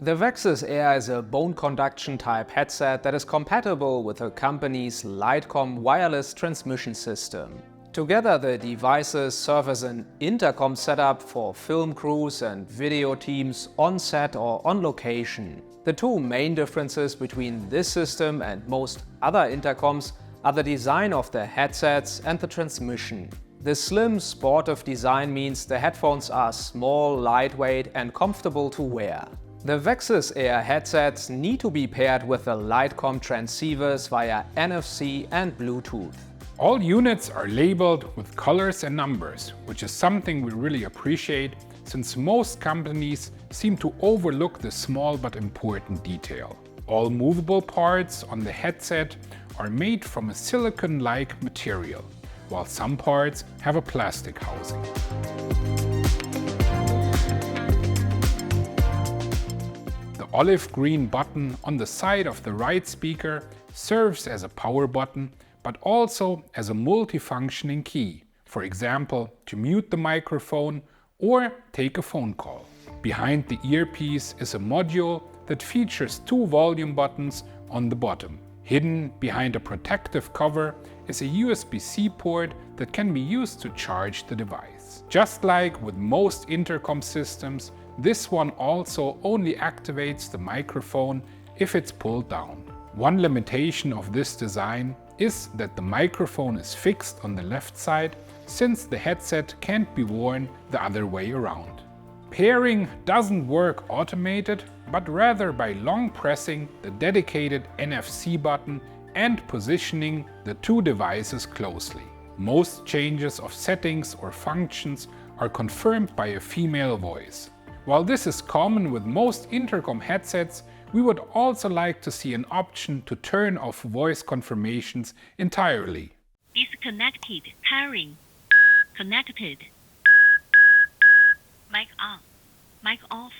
The Vaxis Air is a bone-conduction-type headset that is compatible with the company's Litecomm wireless transmission system. Together, the devices serve as an intercom setup for film crews and video teams on set or on location. The two main differences between this system and most other intercoms are the design of the headsets and the transmission. The slim, sportive design means the headphones are small, lightweight and comfortable to wear. The Vaxis Air headsets need to be paired with the Litecomm transceivers via NFC and Bluetooth. All units are labeled with colors and numbers, which is something we really appreciate since most companies seem to overlook this small but important detail. All movable parts on the headset are made from a silicone-like material, while some parts have a plastic housing. The olive green button on the side of the right speaker serves as a power button, but also as a multifunctioning key, for example, to mute the microphone or take a phone call. Behind the earpiece is a module that features two volume buttons on the bottom. Hidden behind a protective cover is a USB-C port that can be used to charge the device. Just like with most intercom systems, this one also only activates the microphone if it's pulled down. One limitation of this design is that the microphone is fixed on the left side, since the headset can't be worn the other way around. Pairing doesn't work automated, but rather by long pressing the dedicated NFC button and positioning the two devices closely. Most changes of settings or functions are confirmed by a female voice. While this is common with most intercom headsets, we would also like to see an option to turn off voice confirmations entirely. Disconnected, pairing, connected, mic on, mic off.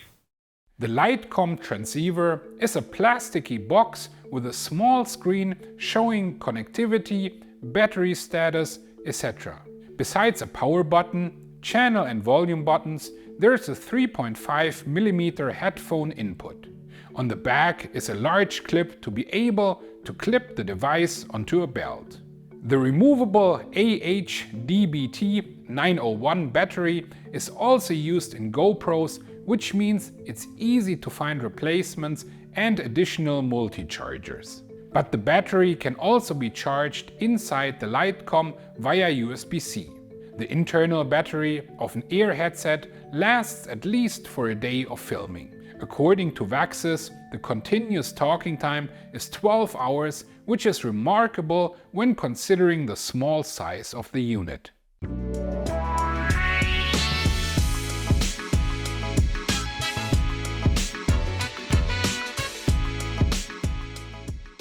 The Litecomm transceiver is a plasticky box with a small screen showing connectivity, battery status, etc. Besides a power button, channel and volume buttons, there's a 3.5mm headphone input. On the back is a large clip to be able to clip the device onto a belt. The removable AH-DBT901 battery is also used in GoPros, which means it's easy to find replacements and additional multi-chargers. But the battery can also be charged inside the Litecomm via USB-C. The internal battery of an Air headset lasts at least for a day of filming. According to Vaxis, the continuous talking time is 12 hours, which is remarkable when considering the small size of the unit.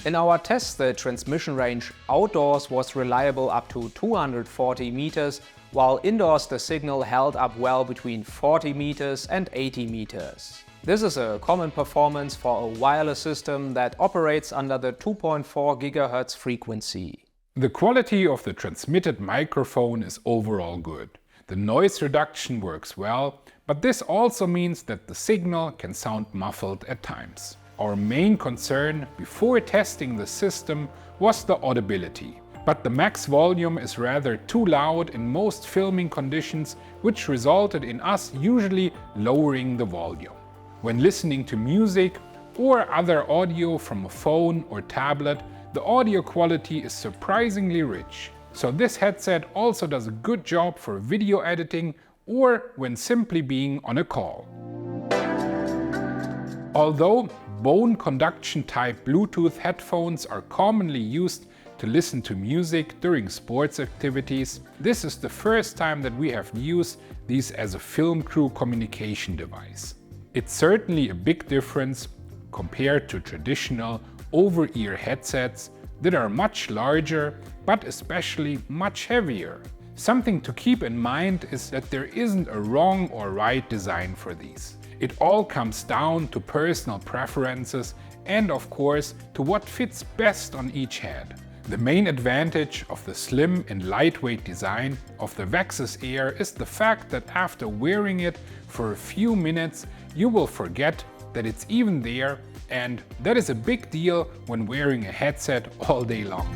In our test, the transmission range outdoors was reliable up to 240 meters, while indoors the signal held up well between 40 meters and 80 meters. This is a common performance for a wireless system that operates under the 2.4 GHz frequency. The quality of the transmitted microphone is overall good. The noise reduction works well, but this also means that the signal can sound muffled at times. Our main concern before testing the system was the audibility, but the max volume is rather too loud in most filming conditions, which resulted in us usually lowering the volume. When listening to music or other audio from a phone or tablet, the audio quality is surprisingly rich. So this headset also does a good job for video editing or when simply being on a call. Although bone-conduction-type Bluetooth headphones are commonly used to listen to music during sports activities, this is the first time that we have used these as a film crew communication device. It's certainly a big difference compared to traditional over-ear headsets that are much larger, but especially much heavier. Something to keep in mind is that there isn't a wrong or right design for these. It all comes down to personal preferences and of course to what fits best on each head. The main advantage of the slim and lightweight design of the Vaxis Air is the fact that after wearing it for a few minutes you will forget that it's even there, and that is a big deal when wearing a headset all day long.